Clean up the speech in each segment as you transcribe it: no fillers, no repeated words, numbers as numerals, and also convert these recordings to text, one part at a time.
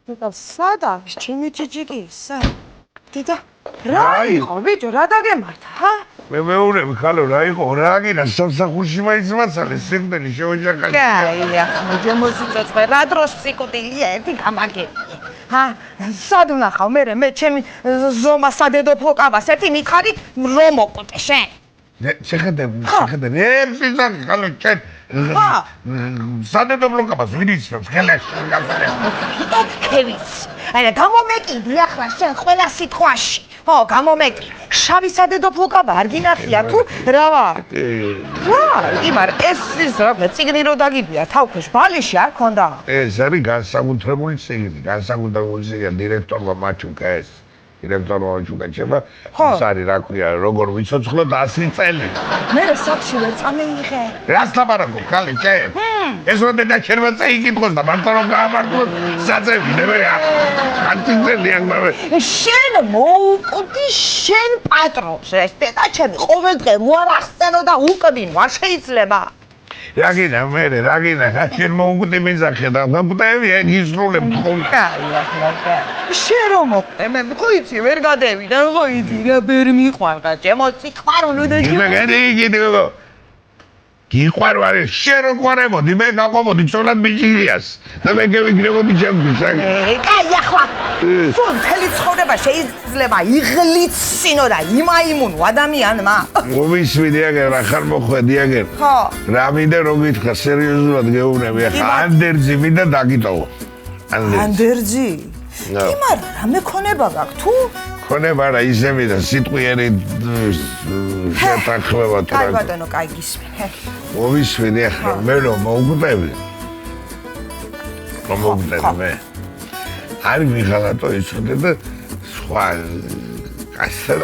სადა ჩემი ჯიჯიკი დედა რა იყო ბიჭო რა დაგემართა მე მეუბნები ხალო რა იყო რა გინდა სამსახურში მაინც მაცალე სიკვდილი შეოჯახა კაია ჯემოსიცოცხლე რა დროს სიკუტილია ერთი გამაგები სად ვნახავ მე ჩემი ზომა სადედოფლო კაბას ერთი მითხარი რომ მოკვდე შენ შეხედე ერთი ზარი ხალო ჩვენ სადედოფლო კაბას ვინ იცნობს ხელაში კევიც აი გამომეკიდი ახლა შენ ყველა სიტყვაში ხო გამომეკი შავი სადედოფლო კაბა არ გინახია თუ რა ვარ იმარ ეს რა ციგნი რო დაგიბია თავქვეშ ბალიში არ ქონდა ეს არის განსაკუთრებული ციგნი დირექტორმა მაჩუკა ეს დირექტორმა მაჩუკა შევა ეს არის რა ქვია როგორ ვიცოცხლო 100 წელი მე საქმე ვერ წამეიღე რას ლაპარაკობ ხალი კე ეს როდება შენმა წაიკითხოს და მარტო რომ გაამართლოს საწევი მე შენ მოუკვდი შენ პატრონს ეს დედა ჩემი ყოველდღე მოარასწენო და უკდინო არ შეიძლება რა გინდა მე რა გინდა შენ მოუკვდი მიზახე და გამკვდები ისრულებ ხოლმე შენ რომ მოკვდე მე ხო იცი ვერ გადევიდა ხო იცი რა ვერ მიყვარდა ჩემოც იყვარულო და გიგო გიყვარვარ შენ რო ყვარებოდი მე გაყომოდი ცოლად ბიჭიას და მე გევიგრებოდი ჩემთვის კაი ახლა თუ მთელი ცხოვრება შეიძლება იღლიცინო და იმაიმუნო ადამიანმა მომისვიდი აგერ რა ხარ მოხვედი აგერ ხო რა მინდა რომ გითხრა სერიოზულად გეუბნები ახლა ანდერძი მინდა დაგიტოვო ანდერძი იმარ რამე ქონება გაქვს თუ ქონება რა ისე მინდა სიტყვიერი შეთანხმება თუ კაი ბატონო კაი გისმენე მომისვიდი ახლა მე რომ მოუკვდები მე არ მიხალატო ისოდე და სხვა კაცსა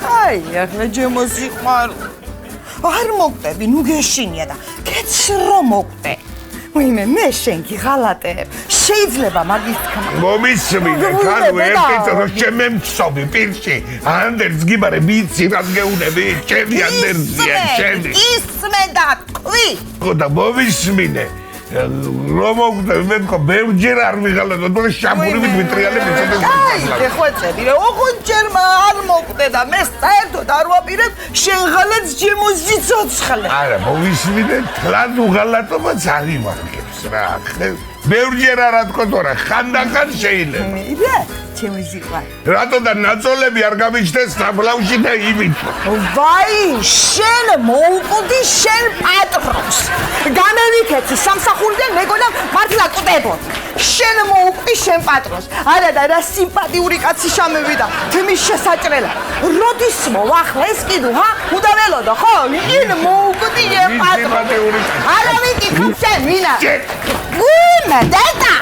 კაი ახლა ჯემოსი ხარ არ მოკვდები ნუ გეშინია და კეც რომ მოკვდე მე შენ გიღალატებ შეიძლება მაგის თქმა მომისმინე ხალო ერთით რომ შემემცობი პირში ანდერს გიბარე ვიცი რას გეუნები ჩემი ანდერსია ჩემი ისმენდა თქვი და მომისმინე რომ მოკვდები მე თქო ბევრჯერ არ ვიღალატო და შამური მიტრიალები კაი ხვეწები რა ოღონდ არ მოკვდე და მე საერთოდ არ ვაპირებ შენ ღალატს ჯემოსი ცოცხლე არა მომისმინე თლად უღალატობაც არ იმარგებს რა ბევრჯერ არა თქო თორე ხანდახან შეიძლება მიდე ჩემი ზიყვარი რატო და ნაწოლები არ გამიჩნდეს საფლავში და იმით ვაი შენ მოუკვდი შენ პატრონს გამევიქეცი სამსახურიდან მეგონა მართლა კვდებოდ შენ მოუკვდი შენ პატრონს არა და რა სიმპათიური კაცი შამევიდა თმის შესაჭრელა როდის მოახლა ეს კიდო უნდა ველოდო ხო ინ მოუკვდი შენ პატრონს არა ვიკითხავ შენ მინა გუნა დედა